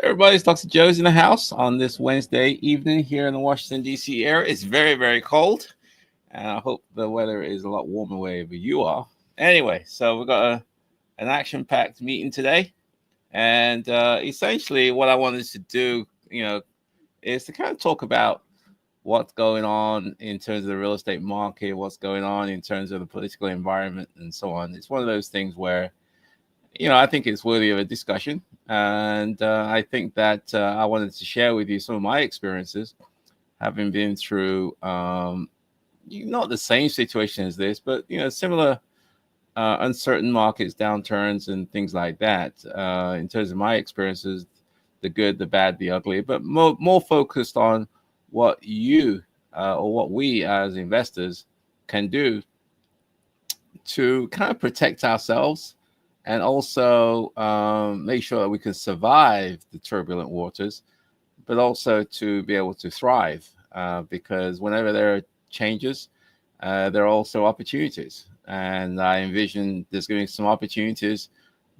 Everybody, it's Dr. Joe's in the house on this Wednesday evening here in the Washington, D.C. area. It's very, very cold, and I hope the weather is a lot warmer wherever you are. Anyway, so we've got an action packed meeting today, and essentially what I wanted to do, is to kind of talk about what's going on in terms of the real estate market, what's going on in terms of the political environment, and so on. It's one of those things where I think it's worthy of a discussion. And I think that I wanted to share with you some of my experiences, having been through not the same situation as this, but similar uncertain markets, downturns, and things like that. In terms of my experiences, the good, the bad, the ugly, but more focused on what you or what we as investors can do to kind of protect ourselves and also make sure that we can survive the turbulent waters, but also to be able to thrive. Because whenever there are changes, there are also opportunities. And I envision there's going to be some opportunities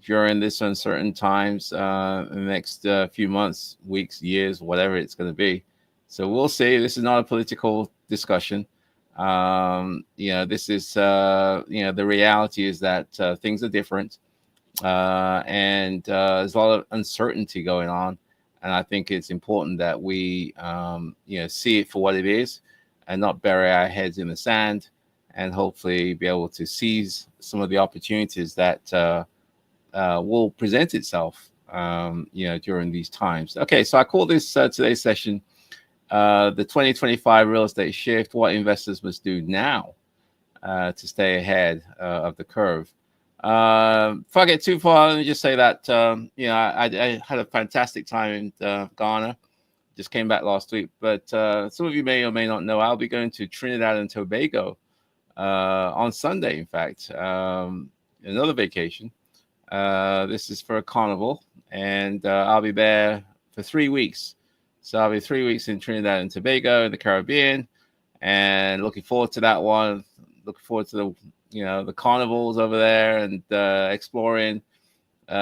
during this uncertain times in the next few months, weeks, years, whatever it's going to be. So we'll see. This is not a political discussion. This is, the reality is that things are different. And there's a lot of uncertainty going on, and I think it's important that we see it for what it is and not bury our heads in the sand, and hopefully be able to seize some of the opportunities that will present itself during these times. Okay, so I call this today's session the 2025 real estate shift: what investors must do now to stay ahead of the curve. Before I get too far, let me just say that I had a fantastic time in Ghana. Just came back last week, but some of you may or may not know I'll be going to Trinidad and Tobago on Sunday. In fact, another vacation. This is for a carnival, and I'll be there for 3 weeks. So I'll be 3 weeks in Trinidad and Tobago in the Caribbean, and looking forward to that one. Looking forward to the carnivals over there, and exploring,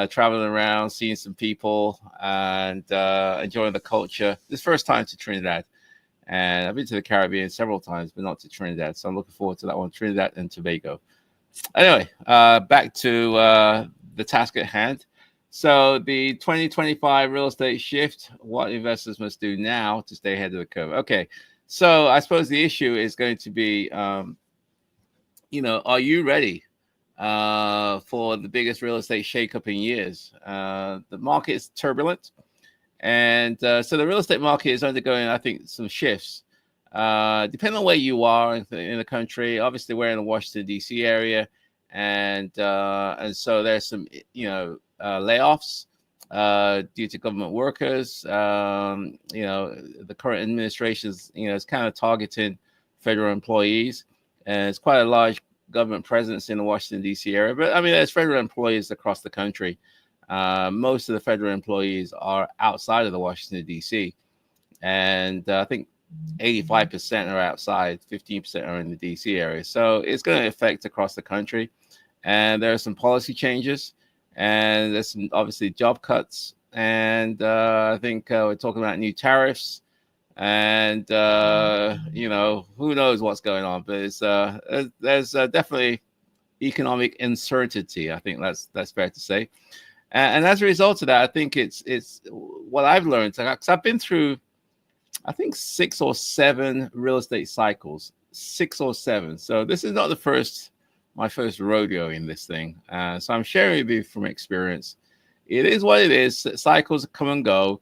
traveling around, seeing some people, and enjoying the culture. This first time to Trinidad, and I've been to the Caribbean several times, but not to Trinidad. So I'm looking forward to that one, Trinidad and Tobago. Anyway, back to the task at hand. So the 2025 real estate shift: what investors must do now to stay ahead of the curve. Okay, so I suppose the issue is going to be, are you ready for the biggest real estate shakeup in years? The market is turbulent, and so the real estate market is undergoing, I think, some shifts. Depending on where you are in the country, obviously we're in the Washington D.C. area, and so there's some layoffs due to government workers. The current administration is kind of targeting federal employees. And it's quite a large government presence in the Washington, D.C. area. But, I mean, there's federal employees across the country. Most of the federal employees are outside of the Washington, D.C. And I think 85% are outside, 15% are in the D.C. area. So it's going to affect across the country. And there are some policy changes. And there's some, obviously, job cuts. And I think we're talking about new tariffs. And who knows what's going on, but there's definitely economic uncertainty. I think that's fair to say, and as a result of that, I think it's what I've learned, because I've been through, I think, 6 or 7 real estate cycles, 6 or 7. So this is not my first rodeo in this thing. So I'm sharing with you from experience. It is what it is. Cycles come and go.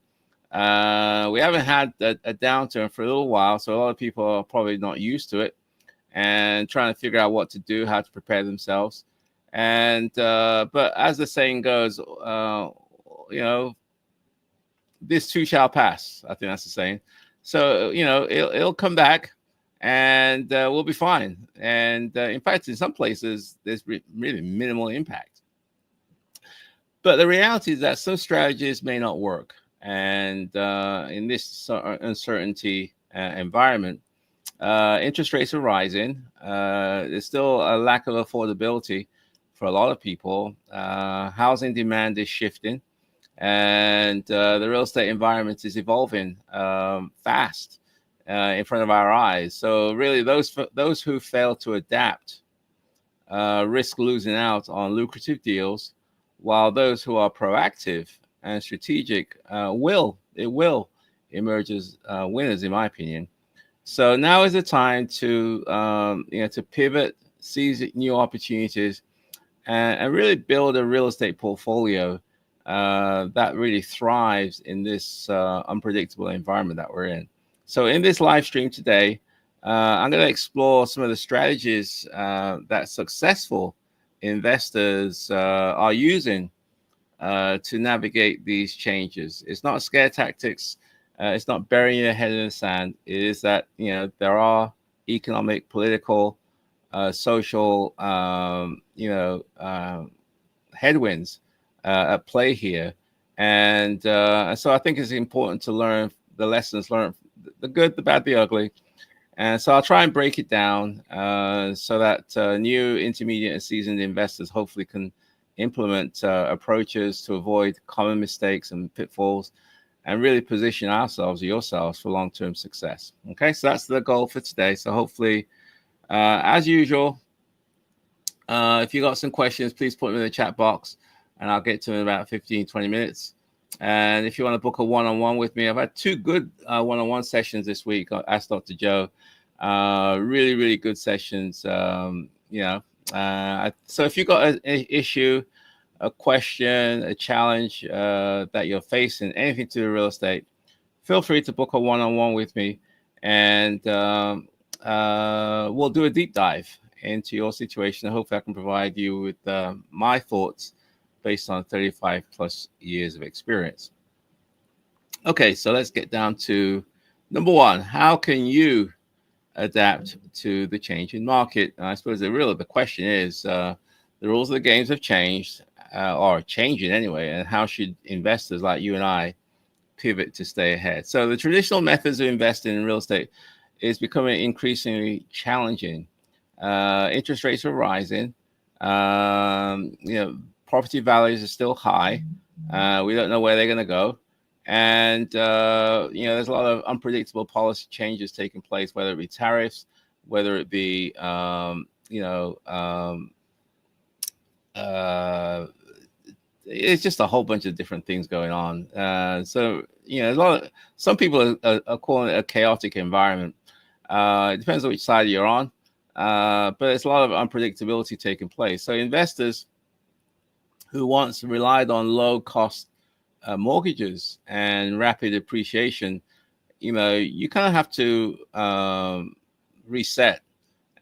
We haven't had a downturn for a little while, so a lot of people are probably not used to it and trying to figure out what to do, how to prepare themselves. And but as the saying goes, this too shall pass. I think that's the saying. So it'll come back, and we'll be fine. And in fact, in some places, there's really minimal impact. But the reality is that some strategies may not work. And in this uncertainty environment, interest rates are rising. There's still a lack of affordability for a lot of people. Housing demand is shifting, and the real estate environment is evolving fast in front of our eyes. So really, those who fail to adapt risk losing out on lucrative deals, while those who are proactive and strategic will emerge as winners, in my opinion. So now is the time to to pivot, seize new opportunities, and really build a real estate portfolio that really thrives in this unpredictable environment that we're in. So in this live stream today, I'm going to explore some of the strategies that successful investors are using to navigate these changes. It's not scare tactics. It's not burying your head in the sand. It is that there are economic, political, social, headwinds at play here, and so I think it's important to learn the lessons learned, the good, the bad, the ugly. And so I'll try and break it down so that new, intermediate, and seasoned investors hopefully can implement approaches to avoid common mistakes and pitfalls and really position ourselves, yourselves, for long-term success. Okay, so that's the goal for today. So hopefully, as usual, if you got some questions, please put them in the chat box and I'll get to them in about 15, 20 minutes. And if you want to book a one-on-one with me, I've had two good one-on-one sessions this week. I asked Dr. Joe. Really, really good sessions. So if you've got an issue, a question, a challenge that you're facing, anything to do with real estate, feel free to book a one-on-one with me, and we'll do a deep dive into your situation. Hopefully I can provide you with my thoughts based on 35 plus years of experience. Okay, so let's get down to number one. How can you adapt to the changing market? And I suppose the question is, the rules of the games have changed, or changing anyway, and how should investors like you and I pivot to stay ahead? So the traditional methods of investing in real estate is becoming increasingly challenging. Interest rates are rising. Property values are still high. We don't know where they're going to go. And, there's a lot of unpredictable policy changes taking place, whether it be tariffs, whether it be, it's just a whole bunch of different things going on. Some people are calling it a chaotic environment. It depends on which side you're on. But there's a lot of unpredictability taking place. So investors who once relied on low cost mortgages and rapid appreciation, you kind of have to reset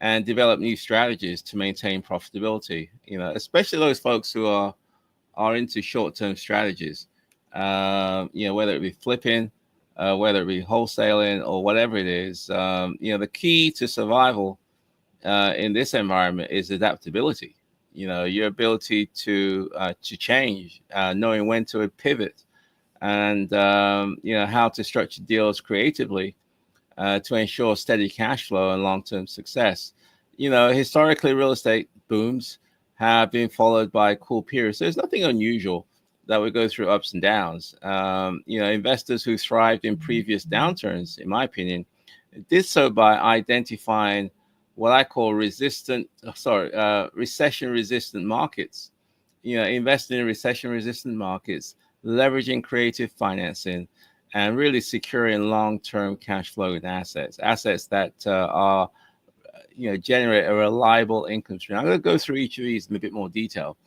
and develop new strategies to maintain profitability, especially those folks who are into short-term strategies, whether it be flipping, whether it be wholesaling or whatever it is. The key to survival in this environment is adaptability. Your ability to change, knowing when to pivot, and how to structure deals creatively to ensure steady cash flow and long-term success. Historically, real estate booms have been followed by cool periods. So there's nothing unusual that we go through ups and downs. Investors who thrived in previous downturns, in my opinion, did so by identifying what I call recession-resistant markets. Investing in recession-resistant markets, leveraging creative financing, and really securing long-term cash flow in assets that are, generate a reliable income stream. I'm going to go through each of these in a bit more detail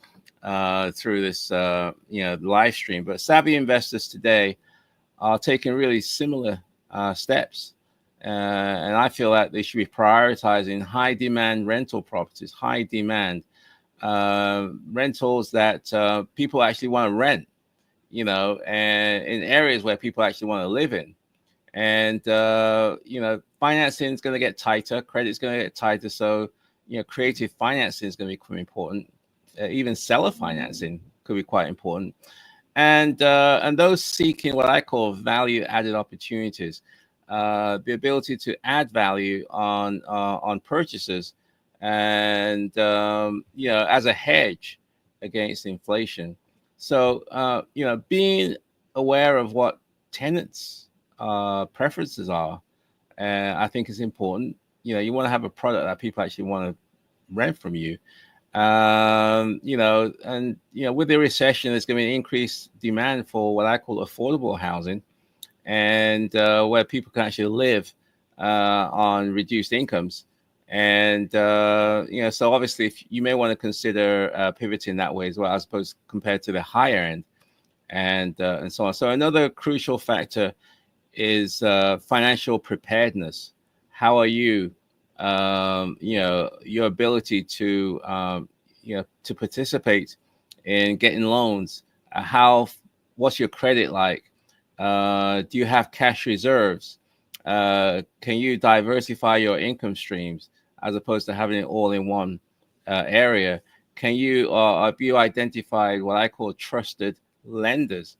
through this, live stream. But savvy investors today are taking really similar steps. And I feel that they should be prioritizing high demand rental properties, high demand rentals that people actually want to rent, and in areas where people actually want to live in. And, financing is going to get tighter. Credit is going to get tighter. So, creative financing is going to become important. Even seller financing could be quite important. And those seeking what I call value added opportunities, the ability to add value on purchases and as a hedge against inflation. So being aware of what tenants' preferences are, I think is important. You want to have a product that people actually want to rent from you. And with the recession, there's going to be an increased demand for what I call affordable housing, and where people can actually live on reduced incomes. And so obviously, if you may want to consider pivoting that way as well, as opposed compared to the higher end, and so on. So another crucial factor is financial preparedness. How are you? Your ability to to participate in getting loans. What's your credit like? Do you have cash reserves? Can you diversify your income streams as opposed to having it all in one area? Can you have you identified what I call trusted lenders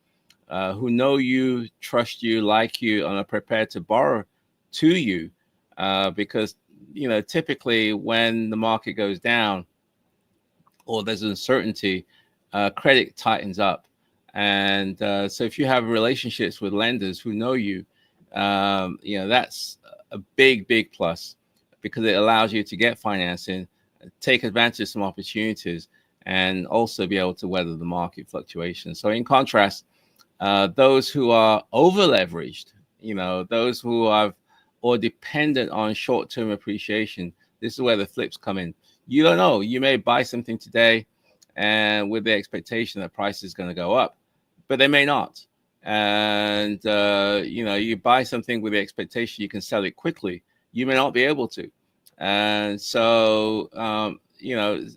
who know you, trust you, like you, and are prepared to borrow to you? Because typically when the market goes down or there's uncertainty, credit tightens up. And so if you have relationships with lenders who know you, that's a big, big plus because it allows you to get financing, take advantage of some opportunities, and also be able to weather the market fluctuations. So in contrast, those who are over leveraged, those who are or dependent on short-term appreciation, this is where the flips come in. You don't know. You may buy something today and with the expectation that price is going to go up, but they may not. And, you buy something with the expectation you can sell it quickly. You may not be able to. And so, and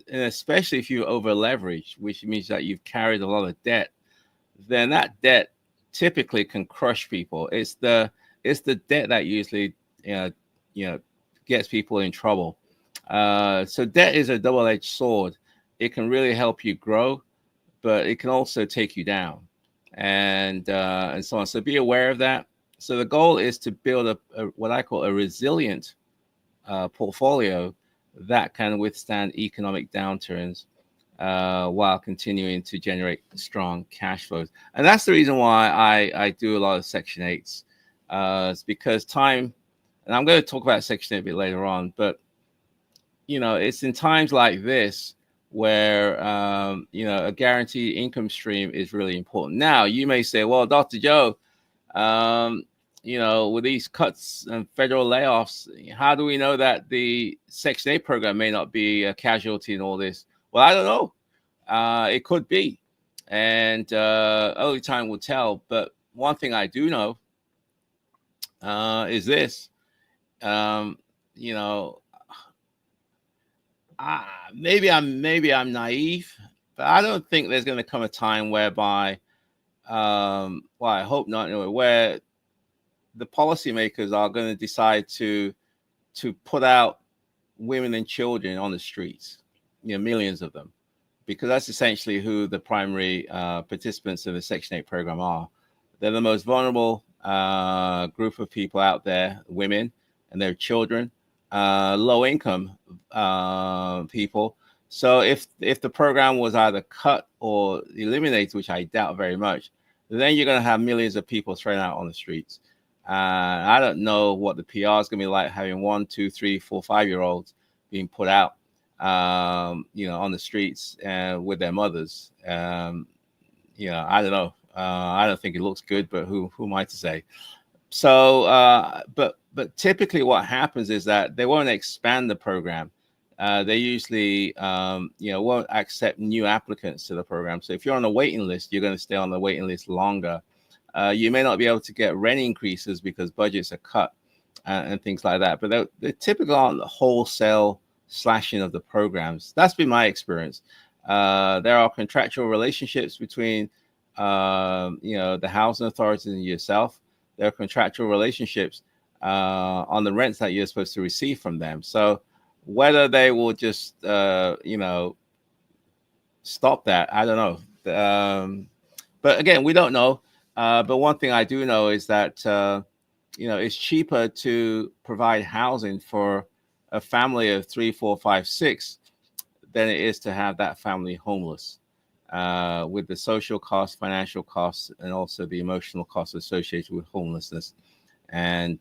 especially if you over leverage, which means that you've carried a lot of debt, then that debt typically can crush people. It's the debt that usually gets people in trouble. So debt is a double-edged sword. It can really help you grow, but it can also take you down, and so on. So be aware of that. So the goal is to build a what I call a resilient portfolio that can withstand economic downturns while continuing to generate strong cash flows. And that's the reason why I do a lot of Section 8s. It's because time, and I'm going to talk about Section 8 a bit later on, but it's in times like this where a guaranteed income stream is really important. Now, you may say, well, Dr. Joe, with these cuts and federal layoffs, how do we know that the Section 8 program may not be a casualty in all this? Well, I don't know. It could be. And only time will tell. But one thing I do know is this. Maybe I'm naive, but I don't think there's going to come a time whereby, well, I hope not, anyway, where the policymakers are going to decide to put out women and children on the streets, millions of them, because that's essentially who the primary participants in the Section 8 program are. They're the most vulnerable group of people out there, women and their children, low income people. So if the program was either cut or eliminated, which I doubt very much, then you're going to have millions of people thrown out on the streets. I don't know what the PR is going to be like having 1, 2, 3, 4, 5-year-olds being put out, on the streets with their mothers. I don't know. I don't think it looks good, but who am I to say? So, but typically what happens is that they won't expand the program. They usually, won't accept new applicants to the program. So if you're on a waiting list, you're going to stay on the waiting list longer. You may not be able to get rent increases because budgets are cut and things like that. But they're typically on the wholesale slashing of the programs. That's been my experience. There are contractual relationships between, the housing authorities and yourself. There are contractual relationships on the rents that you're supposed to receive from them. So whether they will just, stop that, I don't know. But again, we don't know. But one thing I do know is that, it's cheaper to provide housing for a family of 3, 4, 5, 6 than it is to have that family homeless, with the social costs, financial costs, and also the emotional costs associated with homelessness, and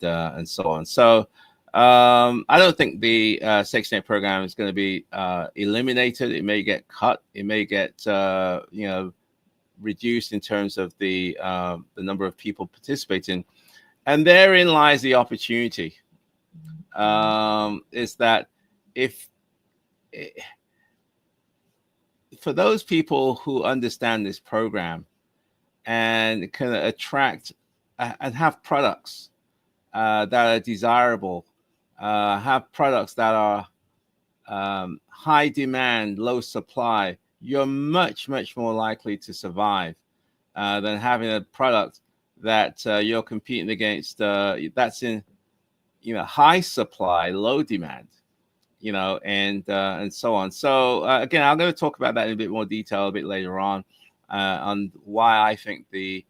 so on. So I don't think the Section 8 program is going to be eliminated. It may get cut. It may get reduced in terms of the number of people participating, and therein lies the opportunity. Is that if for those people who understand this program and can attract and have products that are desirable, have products that are high demand, low supply, you're much, much more likely to survive than having a product that you're competing against that's in high supply, low demand, and so on. So again, I'm going to talk about that in a bit more detail a bit later on why I think the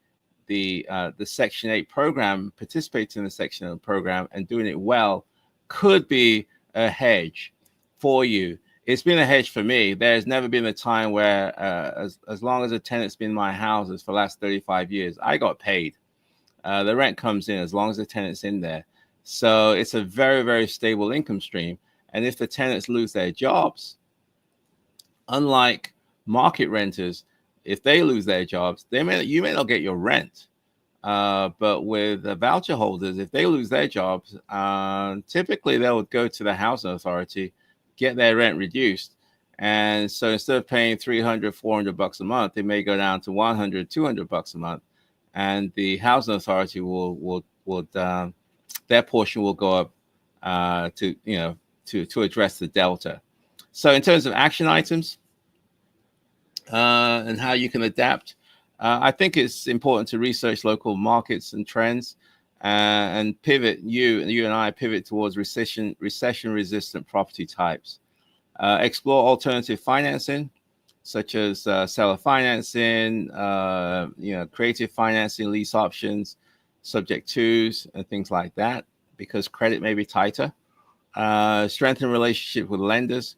Section 8 program, participating in the Section 8 program and doing it well, could be a hedge for you. It's been a hedge for me. There's never been a time where, as long as a tenant's been in my houses for the last 35 years, I got paid. The rent comes in as long as the tenant's in there. So it's a very, very stable income stream. And if the tenants lose their jobs, unlike market renters, if they lose their jobs, you may not get your rent. But with voucher holders, if they lose their jobs, typically they would go to the housing authority, get their rent reduced. And so instead of paying $300, $400 a month, they may go down to $100, $200 a month. And the housing authority would their portion will go up to address the delta. So in terms of action items and how you can adapt, I think it's important to research local markets and trends and pivot. You and I pivot towards recession-resistant property types. Explore alternative financing, such as seller financing, creative financing, lease options, subject twos, and things like that, because credit may be tighter. Strengthen relationship with lenders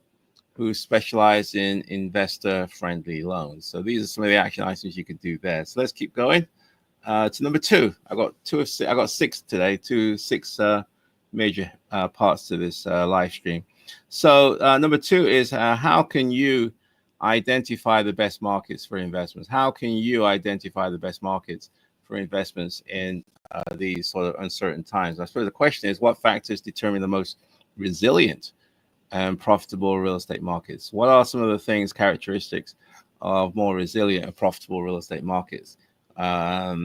who specialize in investor-friendly loans. So these are some of the action items you could do there. So let's keep going to number 2. I got 6 today. 6 major parts to this live stream. So number 2 is how can you identify the best markets for investments? How can you identify the best markets for investments in these sort of uncertain times? I suppose the question is, what factors determine the most resilient and profitable real estate markets? What are some of the characteristics of more resilient and profitable real estate markets? As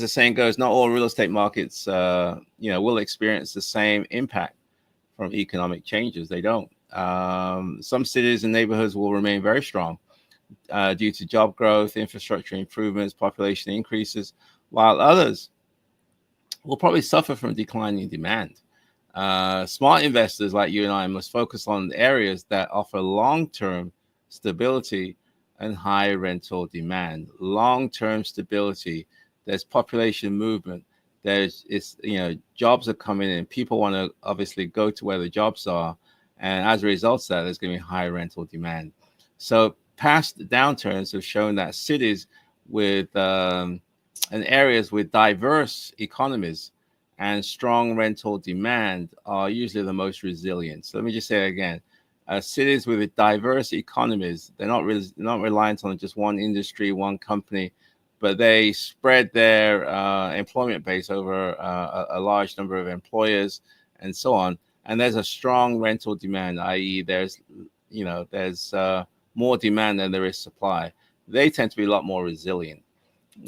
the saying goes, not all real estate markets, will experience the same impact from economic changes. They don't. Some cities and neighborhoods will remain very strong due to job growth, infrastructure improvements, population increases, while others will probably suffer from declining demand. Smart investors like you and I must focus on areas that offer long-term stability and high rental demand. Long-term stability. There's population movement. Jobs are coming in. People want to obviously go to where the jobs are, and as a result of that, there's going to be high rental demand. So past downturns have shown that cities with and areas with diverse economies and strong rental demand are usually the most resilient. So let me just say it again. Cities with diverse economies, they're not reliant on just one industry, one company, but they spread their employment base over a large number of employers and so on. And there's a strong rental demand, i.e. there's more demand than there is supply. They tend to be a lot more resilient.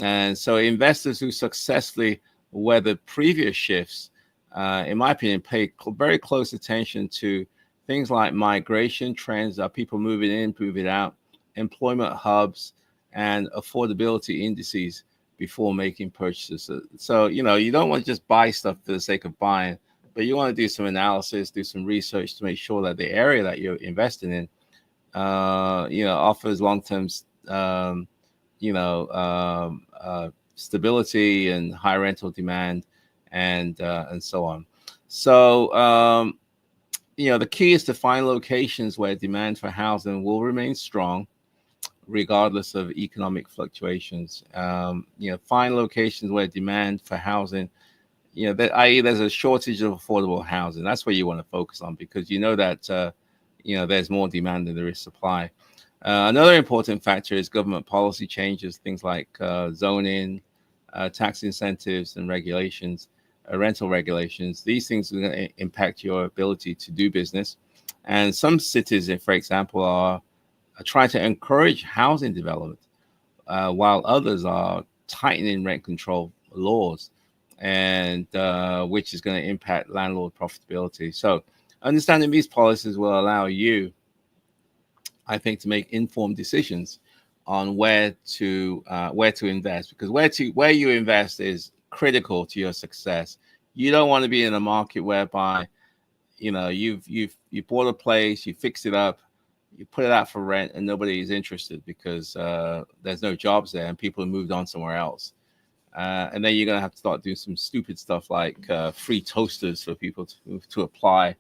And so investors who successfully weather previous shifts, in my opinion, pay very close attention to things like migration trends, people moving in, moving out, employment hubs, and affordability indices before making purchases. So, you don't want to just buy stuff for the sake of buying, but you want to do some analysis, do some research to make sure that the area that you're investing in, offers long-term, stability and high rental demand, and so on. So The key is to find locations where demand for housing will remain strong regardless of economic fluctuations. Find locations where demand for housing, i.e., there's a shortage of affordable housing. That's where you want to focus on, because that there's more demand than there is supply. Another important factor is government policy changes, things like zoning, tax incentives, and regulations, rental regulations. These things are going to impact your ability to do business. And some cities, for example, are trying to encourage housing development, while others are tightening rent control laws, and which is going to impact landlord profitability. So, understanding these policies will allow you, I think, to make informed decisions on where to invest, because where you invest is critical to your success. You don't want to be in a market whereby you bought a place, you fix it up, you put it out for rent, and nobody is interested because there's no jobs there and people have moved on somewhere else. And then you're gonna have to start doing some stupid stuff like free toasters for people to apply,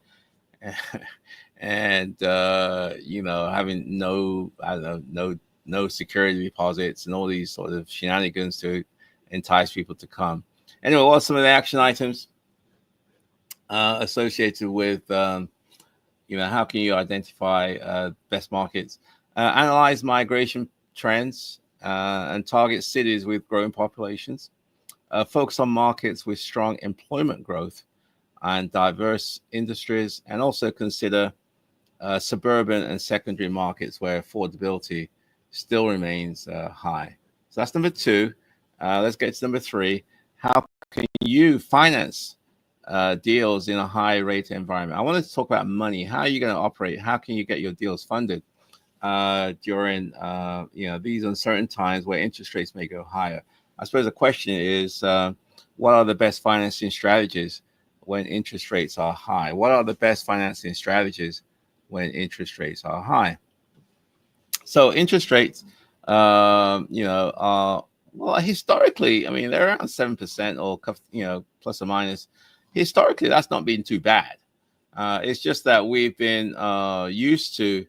and having no, I don't know, no security deposits and all these sort of shenanigans to entice people to come. Anyway, what are some of the action items associated with how can you identify best markets? Analyze migration trends and target cities with growing populations. Focus on markets with strong employment growth and diverse industries, and also consider suburban and secondary markets where affordability still remains high. So that's number two. Let's get to number three. How can you finance deals in a high rate environment? I wanted to talk about money. How are you going to operate? How can you get your deals funded during these uncertain times where interest rates may go higher? I suppose the question is, what are the best financing strategies when interest rates are high? What are the best financing strategies when interest rates are high? So interest rates, are, well, historically, I mean, they're around 7% or, plus or minus. Historically, that's not been too bad. It's just that we've been used to,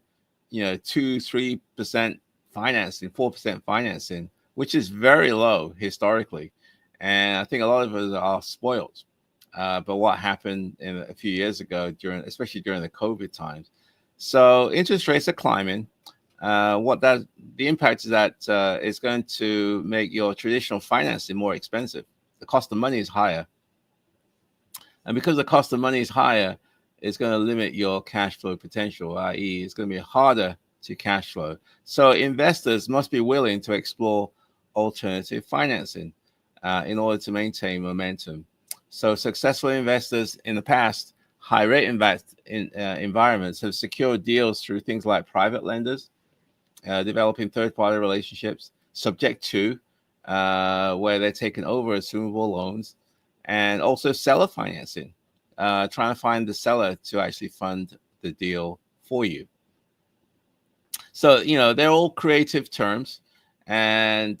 2-3% financing, 4% financing, which is very low historically. And I think a lot of us are spoiled. But what happened a few years ago, especially during the COVID times. So interest rates are climbing. The impact is that it's going to make your traditional financing more expensive. The cost of money is higher. And because the cost of money is higher, it's going to limit your cash flow potential, i.e., it's going to be harder to cash flow. So investors must be willing to explore alternative financing in order to maintain momentum. So successful investors in the past, high rate environments have secured deals through things like private lenders, developing third-party relationships, subject to where they're taking over assumable loans, and also seller financing, trying to find the seller to actually fund the deal for you. So, they're all creative terms, and,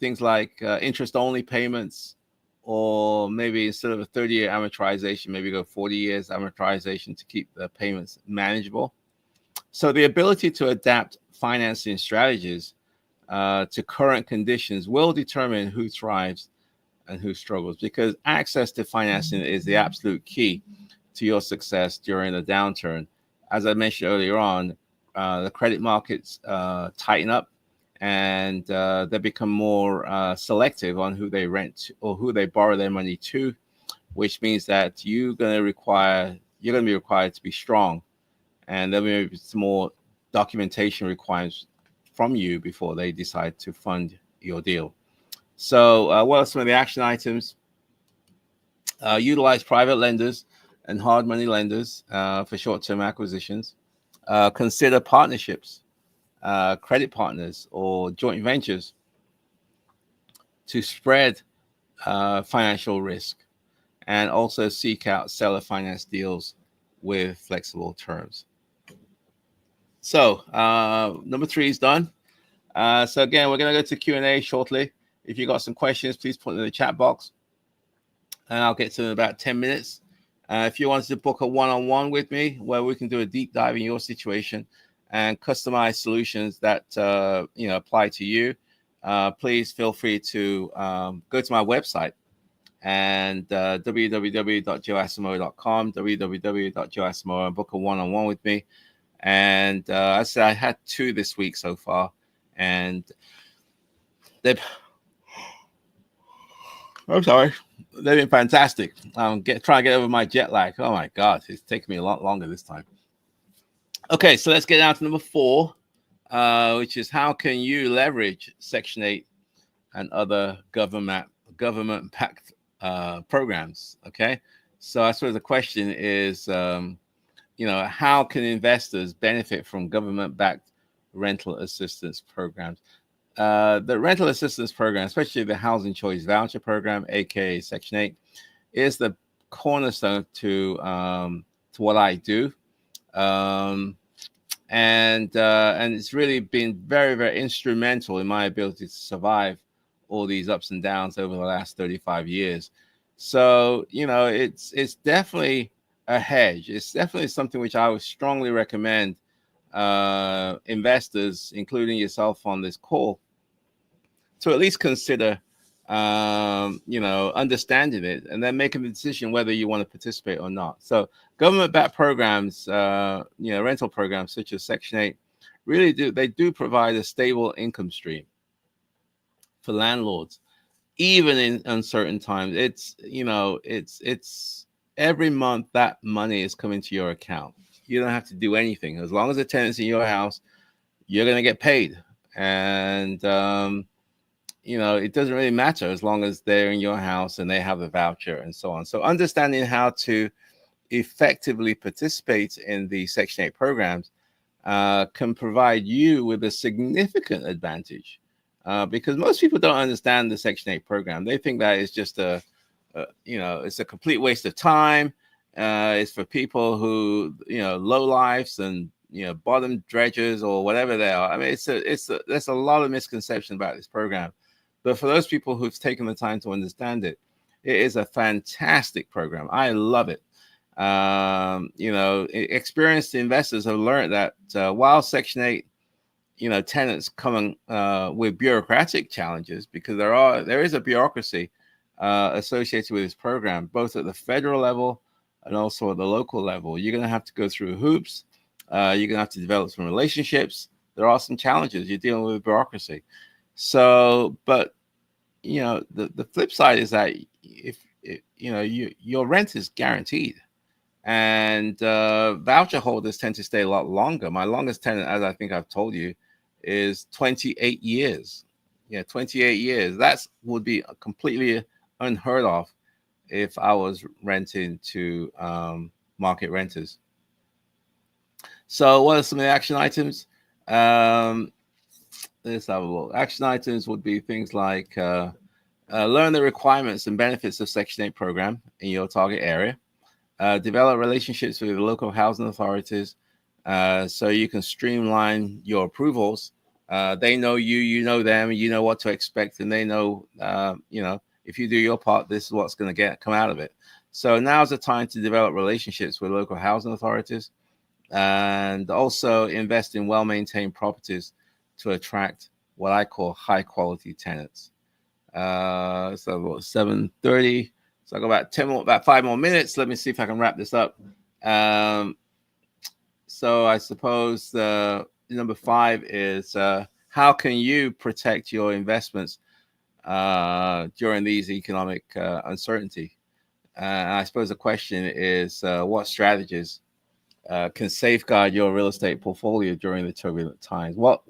things like interest-only payments, or maybe instead of a 30-year amortization, maybe go 40 years amortization to keep the payments manageable. So the ability to adapt financing strategies to current conditions will determine who thrives and who struggles, because access to financing is the absolute key to your success during a downturn. As I mentioned earlier on, the credit markets tighten up, and they become more selective on who they rent or who they borrow their money to, which means that you're going to be required to be strong, and there'll be some more documentation requirements from you before they decide to fund your deal. So what are some of the action items? Utilize private lenders and hard money lenders for short-term acquisitions. Consider partnerships, credit partners, or joint ventures to spread financial risk, and also seek out seller finance deals with flexible terms. So number 3 is done. So again, we're going to go to Q&A shortly. If you got some questions, please put them in the chat box, and I'll get to them in about 10 minutes. If you want to book a one-on-one with me where we can do a deep dive in your situation and customize solutions that apply to you, please feel free to go to my website and www.joeasimo.com, www.joeasimo, and book a one-on-one with me. And I said I had 2 this week so far, and they've I'm sorry. They've been fantastic. Trying to get over my jet lag. Oh my God, it's taken me a lot longer this time. Okay, so let's get down to number 4, which is how can you leverage Section 8 and other government-backed programs? Okay, so I suppose the question is, how can investors benefit from government-backed rental assistance programs? The rental assistance program, especially the housing choice voucher program, aka Section 8, is the cornerstone to what I do, and it's really been very, very instrumental in my ability to survive all these ups and downs over the last 35 years. So it's definitely a hedge. It's definitely something which I would strongly recommend investors, including yourself on this call, to at least consider, understanding it and then making the decision whether you want to participate or not. So government-backed programs, rental programs such as Section 8, really do provide a stable income stream for landlords, even in uncertain times. It's every month that money is coming to your account. You don't have to do anything. As long as the tenant's in your house, you're going to get paid. And, it doesn't really matter as long as they're in your house and they have a voucher and so on. So understanding how to effectively participate in the Section 8 programs can provide you with a significant advantage, because most people don't understand the Section 8 program. They think that it's just it's a complete waste of time. It's for people who, low lives and, bottom dredgers or whatever they are. I mean, there's a lot of misconception about this program. But for those people who've taken the time to understand it, it is a fantastic program. I love it. Experienced investors have learned that while Section 8, tenants come with bureaucratic challenges, because there is a bureaucracy associated with this program, both at the federal level and also at the local level. You're going to have to go through hoops. You're going to have to develop some relationships. There are some challenges. You're dealing with bureaucracy. So, but the flip side is that if your rent is guaranteed, and voucher holders tend to stay a lot longer. My longest tenant, as I think I've told you, is 28 years. 28 years. That would be completely unheard of if I was renting to market renters. So what are some of the action items? Let's have a look. Action items would be things like learn the requirements and benefits of Section 8 program in your target area. Develop relationships with local housing authorities so you can streamline your approvals. They know you, you know them, you know what to expect, and they know, if you do your part, this is what's going to come out of it. So now's the time to develop relationships with local housing authorities, and also invest in well-maintained properties to attract what I call high-quality tenants. So about 7:30. So I got about 5 more minutes. Let me see if I can wrap this up. So I suppose number 5 is how can you protect your investments during these economic uncertainty? I suppose the question is what strategies can safeguard your real estate portfolio during the turbulent times? What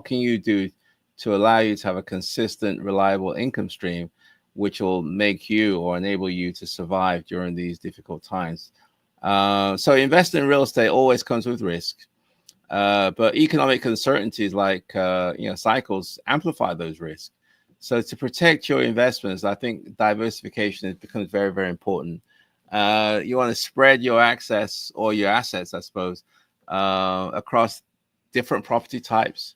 can you do to allow you to have a consistent, reliable income stream, which will make you or enable you to survive during these difficult times? So investing in real estate always comes with risk, but economic uncertainties like cycles amplify those risks. So to protect your investments, I think diversification becomes very, very important. You want to spread your access or your assets, I suppose, across different property types,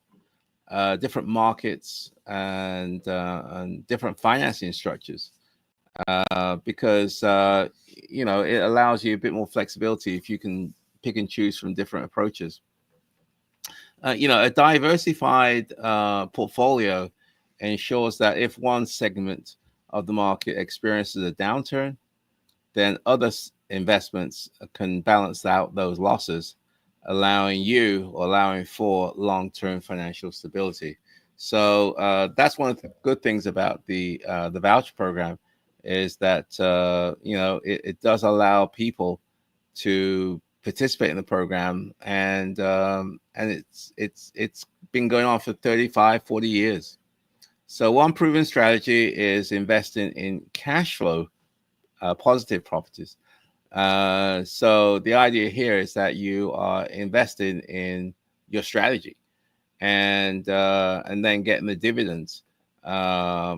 different markets, and different financing structures. because it allows you a bit more flexibility if you can pick and choose from different approaches. A diversified portfolio ensures that if one segment of the market experiences a downturn, then other investments can balance out those losses, allowing for long-term financial stability. So that's one of the good things about the voucher program, is that it does allow people to participate in the program, and it's been going on for 35, 40 years. So one proven strategy is investing in cash flow positive properties. So the idea here is that you are investing in your strategy, and then getting the dividends, by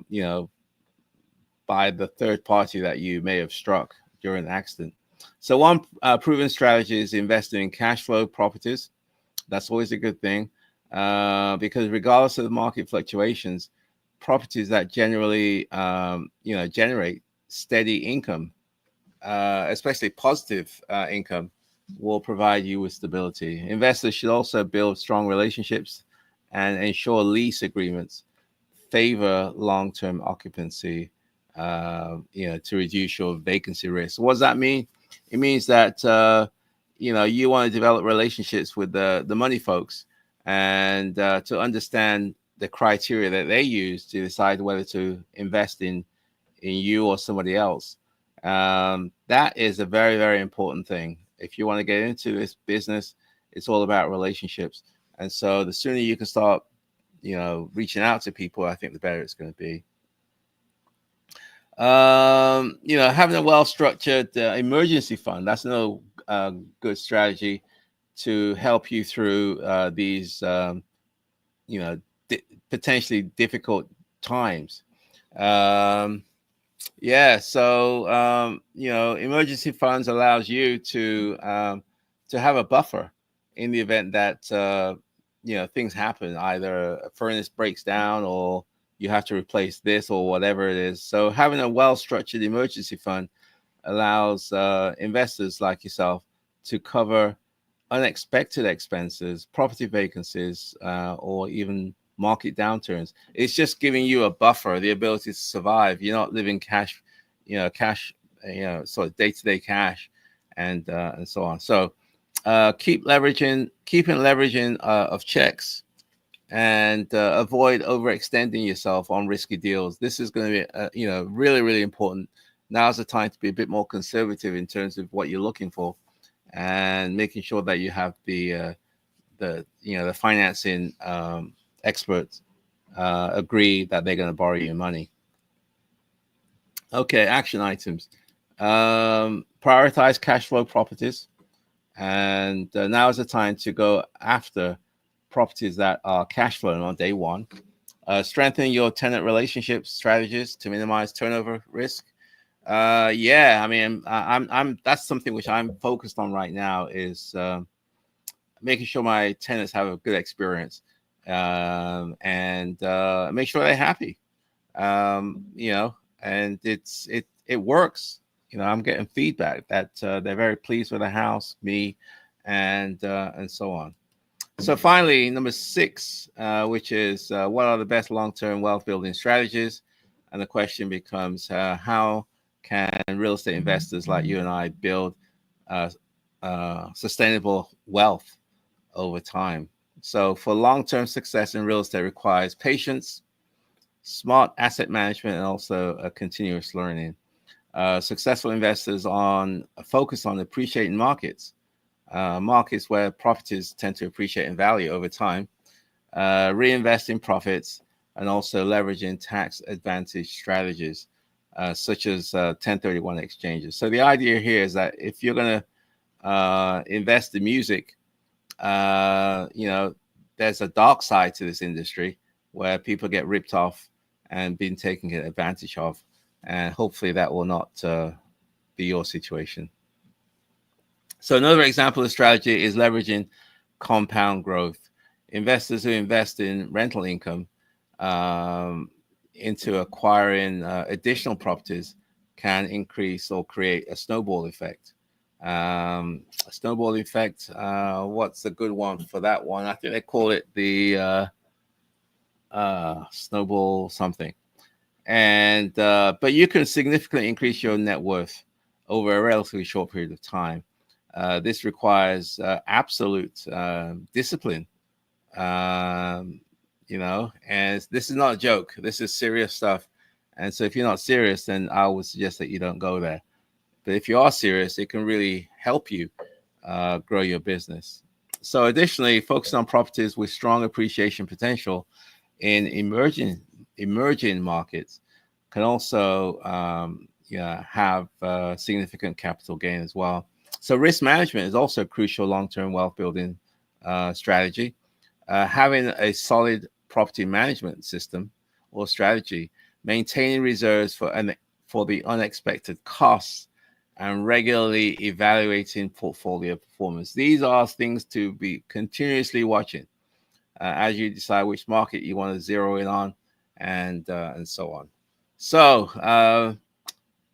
the third party that you may have struck during the accident. So one proven strategy is investing in cash flow properties. That's always a good thing, because regardless of the market fluctuations, properties that generally generate steady income, especially positive income, will provide you with stability. Investors should also build strong relationships and ensure lease agreements favor long-term occupancy, to reduce your vacancy risk. What does that mean? It means that you want to develop relationships with the money folks, and to understand the criteria that they use to decide whether to invest in you or somebody else. That is a very, very important thing. If you want to get into this business, it's all about relationships. And so the sooner you can start, reaching out to people, I think the better it's going to be. Having a well-structured emergency fund, that's another good strategy to help you through these, potentially difficult times. Yeah, so emergency funds allows you to have a buffer in the event that things happen. Either a furnace breaks down, or you have to replace this, or whatever it is. So having a well-structured emergency fund allows investors like yourself to cover unexpected expenses, property vacancies, or even market downturns. It's just giving you a buffer, the ability to survive. You're not living cash, sort of day-to-day cash, and so on. So keeping leveraging of checks, and avoid overextending yourself on risky deals. This is going to be really, really important. Now's the time to be a bit more conservative in terms of what you're looking for, and making sure that you have the financing experts agree that they're going to borrow you money. Okay, action items. Prioritize cash flow properties, and now is the time to go after properties that are cash flowing on day one. Strengthen your tenant relationship strategies to minimize turnover risk. Yeah, I mean, I'm that's something which I'm focused on right now, is making sure my tenants have a good experience, and make sure they're happy. And it works. I'm getting feedback that they're very pleased with the house, me, and so on. So finally, number 6, which is what are the best long-term wealth building strategies? And the question becomes, how can real estate investors like you and I build sustainable wealth over time? So for long-term success in real estate requires patience, smart asset management, and also a continuous learning. Successful investors focus on appreciating markets where properties tend to appreciate in value over time, reinvest in profits, and also leveraging tax advantage strategies such as 1031 exchanges. So the idea here is that if you're going to invest in music, there's a dark side to this industry where people get ripped off and being taken advantage of, and hopefully that will not be your situation. So another example of strategy is leveraging compound growth. Investors who invest in rental income into acquiring additional properties can increase or create a snowball effect. A snowball effect. What's a good one for that one? I think they call it the snowball something. And but you can significantly increase your net worth over a relatively short period of time. This requires absolute discipline, um, and this is not a joke. This is serious stuff. And so if you're not serious, then I would suggest that you don't go there. But if you are serious, it can really help you grow your business. So additionally, focus on properties with strong appreciation potential in emerging markets can also have significant capital gain as well. So risk management is also a crucial long-term wealth building strategy. Having a solid property management system or strategy, maintaining reserves for the unexpected costs, and regularly evaluating portfolio performance. These are things to be continuously watching as you decide which market you want to zero in on, and so on. So,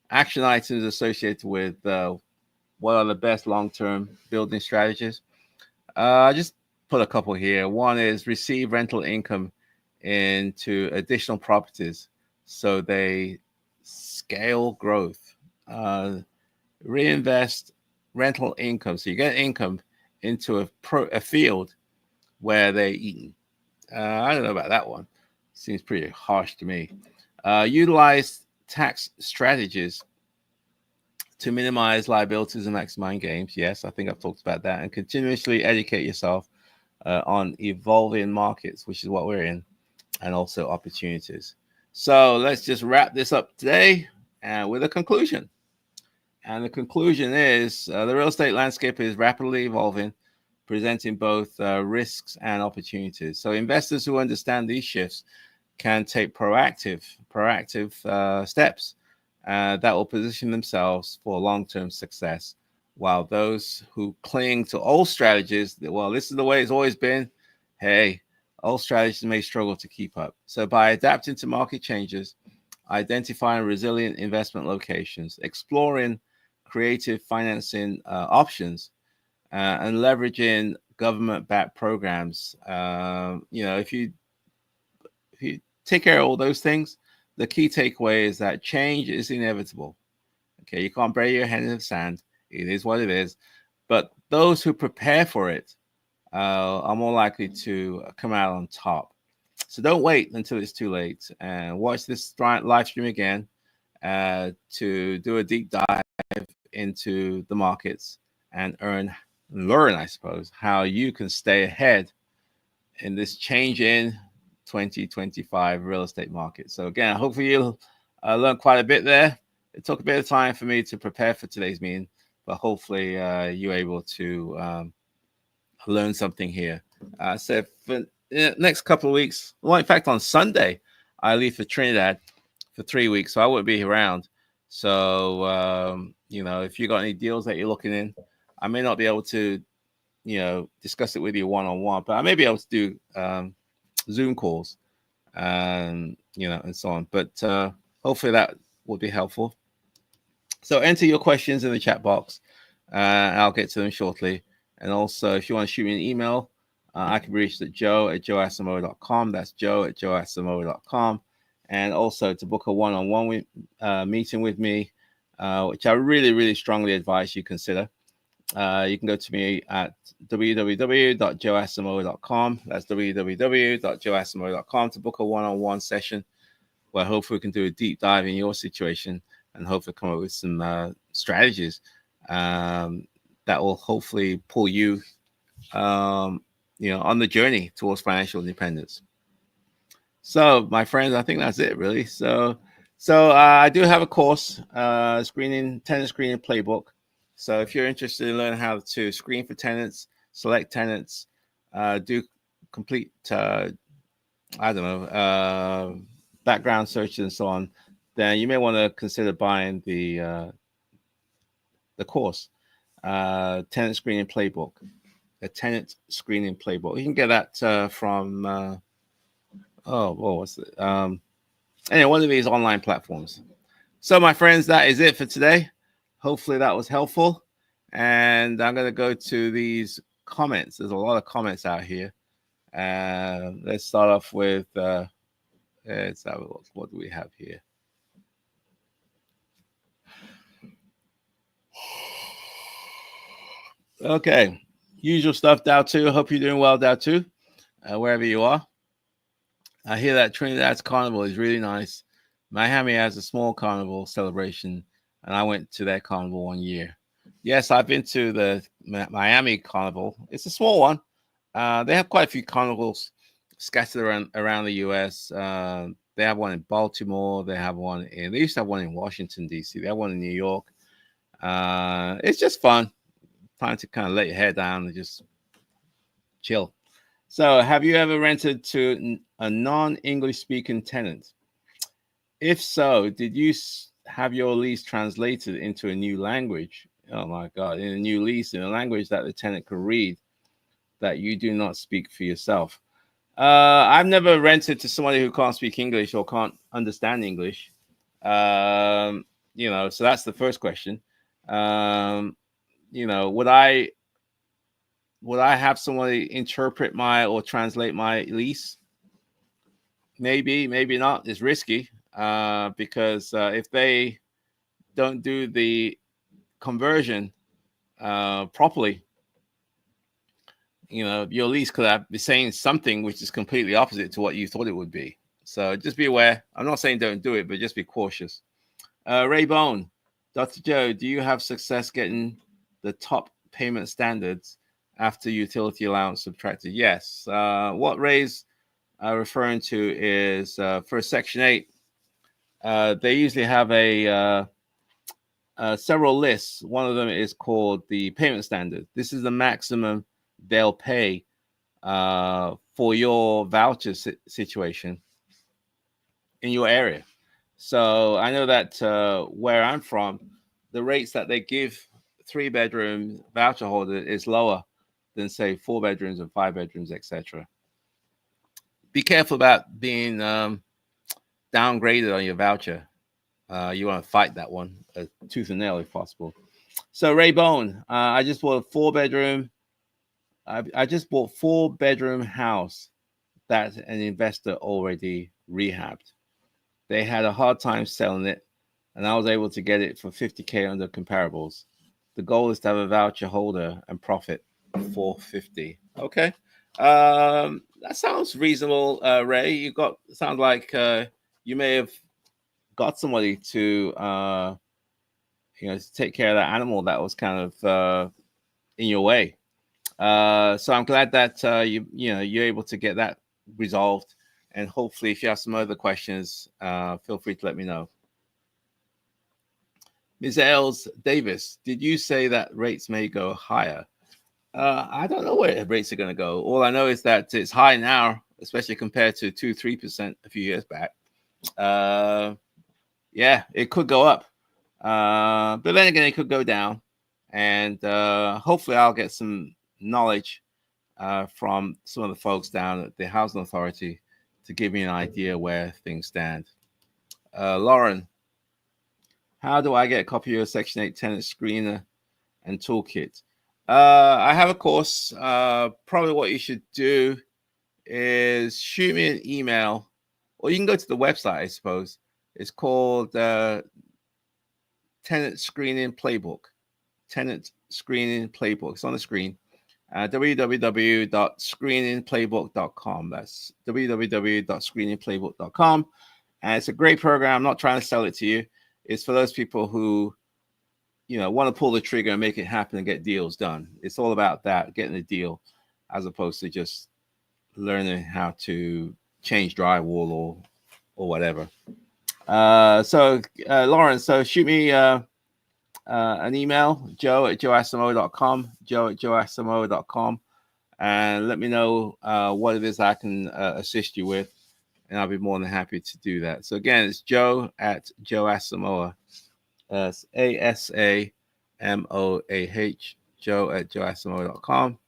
action items associated with what are the best long-term building strategies. I just put a couple here. One is receive rental income into additional properties so they scale growth. Reinvest rental income so you get income into a field where they're eaten. I don't know about that one. Seems pretty harsh to me. Utilize tax strategies to minimize liabilities and maximize gains. Yes, I think I've talked about that. And continuously educate yourself on evolving markets, which is what we're in, and also opportunities. So let's just wrap this up today with a conclusion. And the conclusion is the real estate landscape is rapidly evolving, presenting both risks and opportunities. So investors who understand these shifts can take proactive steps that will position themselves for long-term success, while those who cling to old strategies, well, this is the way it's always been, hey, old strategies may struggle to keep up. So by adapting to market changes, identifying resilient investment locations, exploring creative financing options, and leveraging government-backed programs, if you take care of all those things, the key takeaway is that change is inevitable. Okay, you can't bury your head in the sand. It is what it is. But those who prepare for it are more likely to come out on top. So don't wait until it's too late, and watch this live stream again to do a deep dive into the markets and learn, I suppose, how you can stay ahead in this changing 2025 real estate market. So again, hopefully you'll learn quite a bit there. It took a bit of time for me to prepare for today's meeting, but hopefully you're able to learn something here. So for the next couple of weeks, well, in fact, on Sunday, I leave for Trinidad for 3 weeks, so I won't be around. So, if you got any deals that you're looking in, I may not be able to, discuss it with you one-on-one, but I may be able to do Zoom calls and so on. But hopefully that will be helpful. So enter your questions in the chat box. I'll get to them shortly. And also, if you want to shoot me an email, I can be reached at joe@joeasamoah.com. That's joe@joeasamoah.com. And also to book a one-on-one meeting with me, which I really, really strongly advise you consider. You can go to me at www.joeasamoah.com. That's www.joeasamoah.com to book a one-on-one session where hopefully we can do a deep dive in your situation and hopefully come up with some strategies that will hopefully pull you, on the journey towards financial independence. So, my friends, I think that's it, really. So I do have a course, tenant screening playbook. So if you're interested in learning how to screen for tenants, select tenants, do complete, background searches and so on, then you may want to consider buying the course, tenant screening playbook, the tenant screening playbook. You can get that from what's it? Anyway, one of these online platforms. So, my friends, that is it for today. Hopefully, that was helpful. And I'm going to go to these comments. There's a lot of comments out here. Let's start off with let's have a look. What do we have here? Okay. Usual stuff, Dow 2. Hope you're doing well, Dow 2, wherever you are. I hear that Trinidad's carnival is really nice. Miami has a small carnival celebration, and I went to that carnival one year. Yes, I've been to the Miami carnival. It's a small one. They have quite a few carnivals scattered around the U.S. They have one in Baltimore. They have one in. They used to have one in Washington D.C. They have one in New York. It's just fun, time to kind of let your hair down and just chill. So, have you ever rented to a non-English speaking tenant? If so, did you have your lease translated into a new language? Oh my God, in a new lease, in a language that the tenant could read, that you do not speak for yourself. I've never rented to somebody who can't speak English or can't understand English. So that's the first question. Um, would I have somebody interpret my or translate my lease? Maybe, maybe not. It's risky because if they don't do the conversion properly, your lease could be saying something which is completely opposite to what you thought it would be. So just be aware. I'm not saying don't do it, but just be cautious. Ray Bone, Dr. Joe, do you have success getting the top payment standards after utility allowance subtracted? Yes. What Ray's referring to is for Section 8, they usually have several lists. One of them is called the payment standard. This is the maximum they'll pay for your voucher situation in your area. So I know that where I'm from, the rates that they give 3-bedroom voucher holder is lower than say 4 bedrooms and 5 bedrooms, etc. Be careful about being downgraded on your voucher. You want to fight that one tooth and nail if possible. So Ray Bone, I just bought a 4-bedroom. I just bought 4-bedroom house that an investor already rehabbed. They had a hard time selling it, and I was able to get it for $50K under comparables. The goal is to have a voucher holder and profit $450. Okay, that sounds reasonable, Ray. Sounds like you may have got somebody to to take care of that animal that was kind of in your way. So I'm glad that you're able to get that resolved. And hopefully, if you have some other questions, feel free to let me know. Ms. Els Davis, did you say that rates may go higher? I don't know where rates are going to go. All I know is that it's high now, especially compared to 2-3% a few years back. Yeah, it could go up. But then again, it could go down. And hopefully, I'll get some knowledge from some of the folks down at the Housing Authority to give me an idea where things stand. Lauren, how do I get a copy of your Section 8 tenant screener and toolkit? I have a course. Probably what you should do is shoot me an email, or you can go to the website, I suppose. It's called Tenant Screening Playbook. Tenant Screening Playbook. It's on the screen. www.screeningplaybook.com. That's www.screeningplaybook.com. And it's a great program. I'm not trying to sell it to you. It's for those people who, want to pull the trigger and make it happen and get deals done. It's all about that, getting a deal, as opposed to just learning how to change drywall or whatever. Lauren, so shoot me an email, joe@joeasimo.com, joe@joeasimo.com, and let me know what it is I can assist you with, and I'll be more than happy to do that. So again, it's joe@joeasimoah, ASAMOAH, joe@joeasimo.com,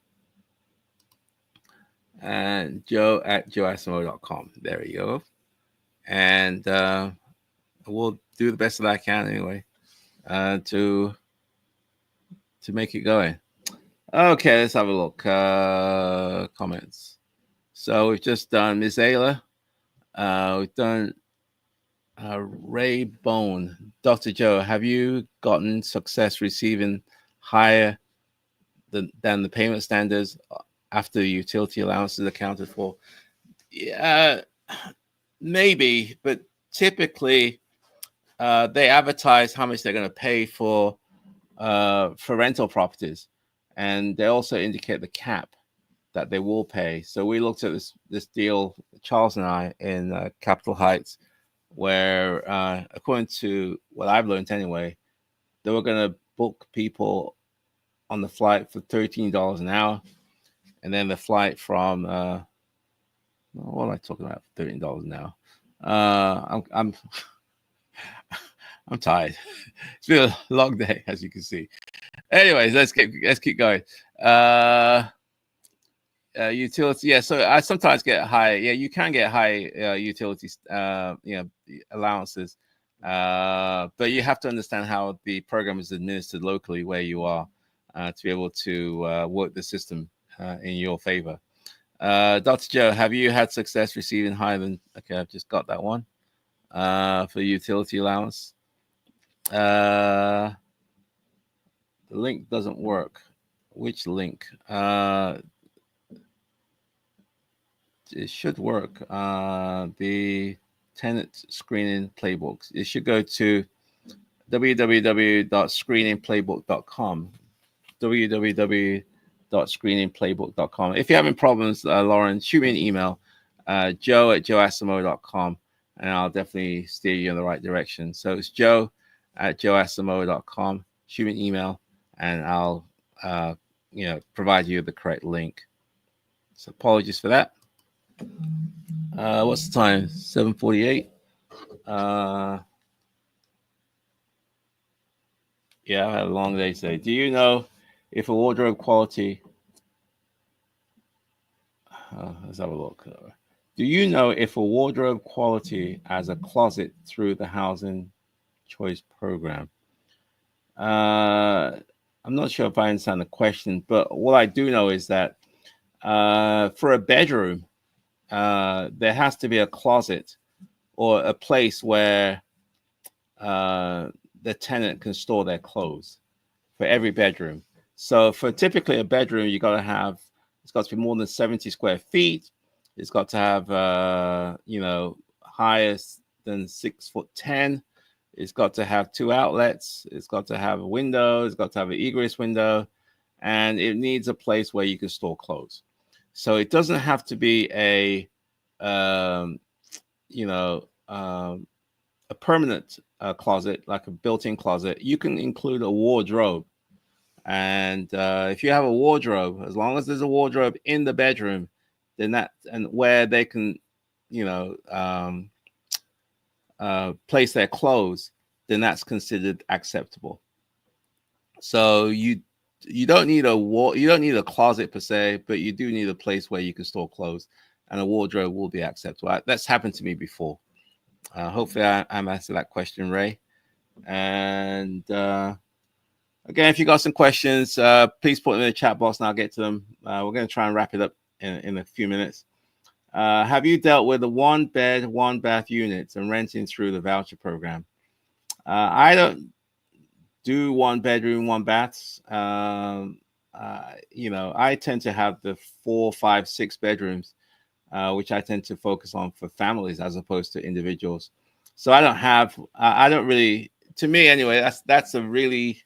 and joe@joeasimo.com. There you go. And we'll do the best that I can anyway to make it going. Okay, let's have a look. Comments. So we've just done Miss Ayla. We've done Ray Bone. Dr. Joe, have you gotten success receiving higher than the payment standards after the utility allowances accounted for? Yeah, maybe, but typically they advertise how much they're going to pay for rental properties, and they also indicate the cap that they will pay. So we looked at this deal, Charles and I, in Capitol Heights, where according to what I've learned anyway, they were going to book people on the flight for $13 an hour, and then the flight from what am I talking about? $13 an hour. I'm I'm tired. It's been a long day, as you can see. Anyways, let's keep going. Utility, yeah. So I sometimes get high. Yeah, you can get high utilities, allowances, but you have to understand how the program is administered locally where you are to be able to work the system in your favor. Dr. Joe, have you had success receiving higher than? Okay, I've just got that one for utility allowance. The link doesn't work. Which link? It should work. The tenant screening playbooks. It should go to www.screeningplaybook.com. www.screeningplaybook.com. If you're having problems, Lauren, shoot me an email, joe@joeasimo.com, and I'll definitely steer you in the right direction. So it's joe@joeasimo.com. Shoot me an email, and I'll provide you the correct link. So apologies for that. What's the time? 7:48. Yeah, I had a long day today. Do you know if a wardrobe quality? Let's have a look. Do you know if a wardrobe quality as a closet through the housing choice program? I'm not sure if I understand the question, but what I do know is that for a bedroom, there has to be a closet or a place where the tenant can store their clothes for every bedroom. So for typically a bedroom, it's got to be more than 70 square feet. It's got to have, higher than 6'10". It's got to have 2 outlets. It's got to have a window. It's got to have an egress window, and it needs a place where you can store clothes. So it doesn't have to be a permanent closet, like a built-in closet. You can include a wardrobe, and if you have a wardrobe, as long as there's a wardrobe in the bedroom, then where they can, place their clothes, then that's considered acceptable. So you don't need you don't need a closet per se, but you do need a place where you can store clothes, and a wardrobe will be acceptable. That's happened to me before. Hopefully I'm answered that question, Ray. And again, if you got some questions, please put them in the chat box and I'll get to them. We're going to try and wrap it up in a few minutes. Have you dealt with the 1-bed, 1-bath units and renting through the voucher program? I don't do 1-bedroom, 1-baths. I tend to have the 4, 5, 6 bedrooms, which I tend to focus on for families as opposed to individuals. So I don't really, to me anyway, that's a really,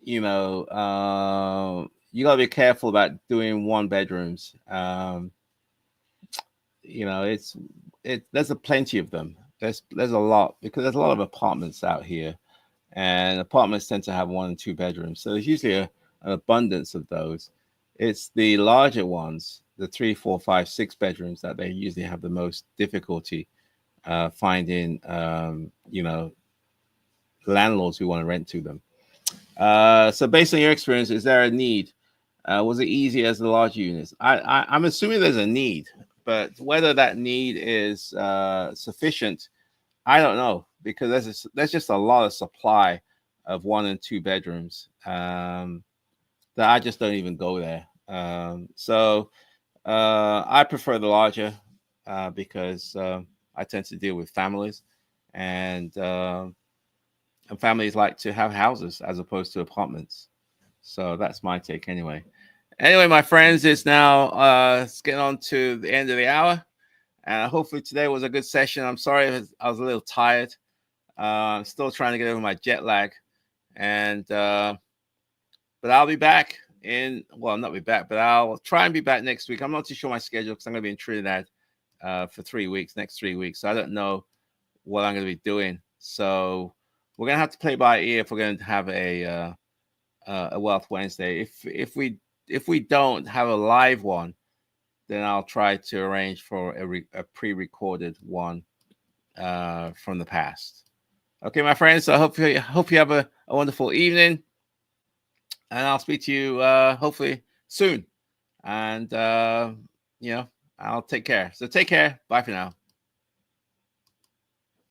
you got to be careful about doing 1-bedrooms. There's plenty of them. There's a lot, because there's a lot of apartments out here, and apartments tend to have 1 and 2 bedrooms. So there's usually an abundance of those. It's the larger ones, the 3, 4, 5, 6 bedrooms, that they usually have the most difficulty finding, landlords who want to rent to them. So based on your experience, is there a need? Was it easy as the large units? I'm assuming there's a need, but whether that need is sufficient, I don't know, because there's just a lot of supply of 1 and 2 bedrooms, that I just don't even go there. So I prefer the larger, because I tend to deal with families, and families like to have houses as opposed to apartments. So that's my take anyway. Anyway, my friends, it's now it's getting on to the end of the hour. And hopefully today was a good session. I'm sorry I was a little tired. I'm still trying to get over my jet lag. And but I'll be back not be back, but I'll try and be back next week. I'm not too sure my schedule because I'm going to be in Trinidad for 3 weeks, next 3 weeks. So I don't know what I'm going to be doing. So we're going to have to play by ear if we're going to have a Wealth Wednesday. If we don't have a live one, then I'll try to arrange for a pre-recorded one from the past. Okay, my friends. So I hope you have a wonderful evening, and I'll speak to you hopefully soon. And I'll take care. So take care. Bye for now.